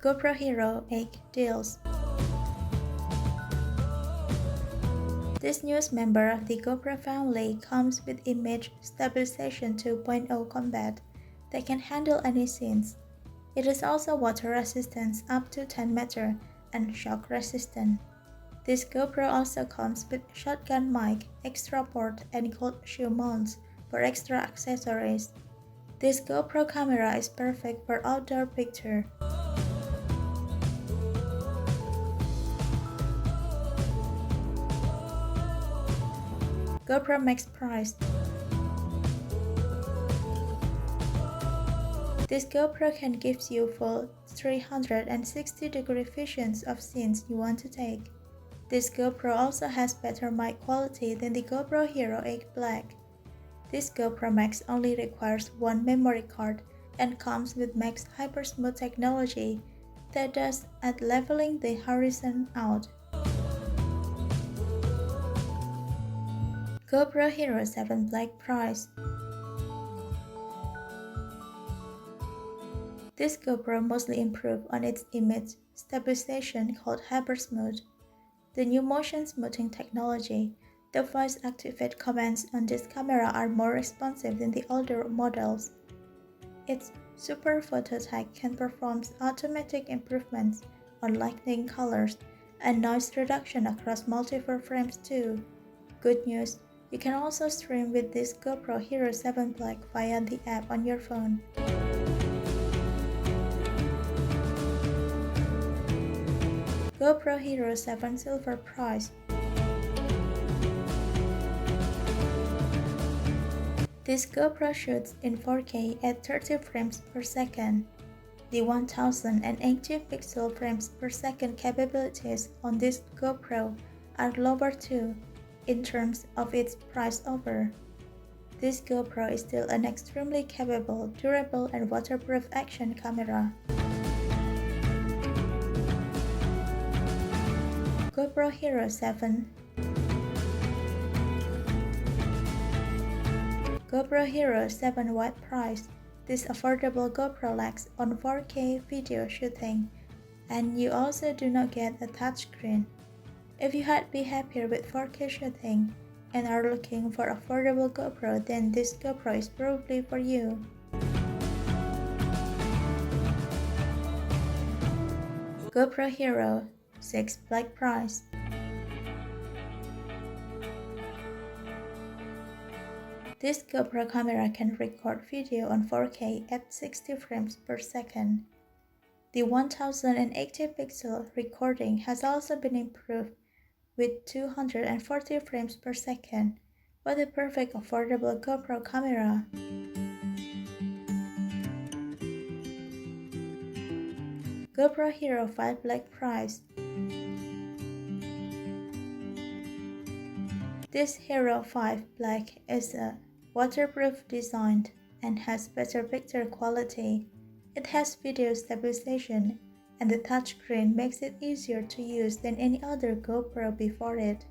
GoPro Hero 8 deals. This newest member of the GoPro family comes with Image Stabilization 2.0 combat that can handle any scenes. It is also water resistant up to 10 meters and shock resistant. This GoPro also comes with shotgun mic, extra port, and gold shoe mounts for extra accessories. This GoPro camera is perfect for outdoor picture. GoPro Max price. This GoPro can give you full 360-degree visions of scenes you want to take. This GoPro also has better mic quality than the GoPro Hero 8 Black. This GoPro Max only requires one memory card and comes with Max HyperSmooth technology that does at leveling the horizon out. GoPro Hero7 Black price. This GoPro mostly improved on its image stabilization called HyperSmooth. The new motion smoothing technology, the voice-activated commands on this camera are more responsive than the older models. Its SuperPhoto tag can perform automatic improvements on lighting colors and noise reduction across multiple frames too. Good news! You can also stream with this GoPro Hero7 Black via the app on your phone. GoPro Hero7 Silver price. This GoPro shoots in 4K at 30 frames per second. The 1080 pixel frames per second capabilities on this GoPro are lower too, in terms of its price over. This GoPro is still an extremely capable, durable and waterproof action camera. GoPro Hero 7. GoPro Hero 7 White price. This affordable GoPro lacks on 4K video shooting, and you also do not get a touchscreen. If you had be happier with 4K shooting and are looking for affordable GoPro, then this GoPro is probably for you. GoPro Hero 6 Black price. This GoPro camera can record video on 4K at 60 frames per second. The 1080 pixel recording has also been improved with 240 frames per second. What a perfect affordable GoPro camera! GoPro Hero 5 Black price. This Hero 5 Black is a waterproof design and has better picture quality. It has video stabilization, and the touchscreen makes it easier to use than any other GoPro before it.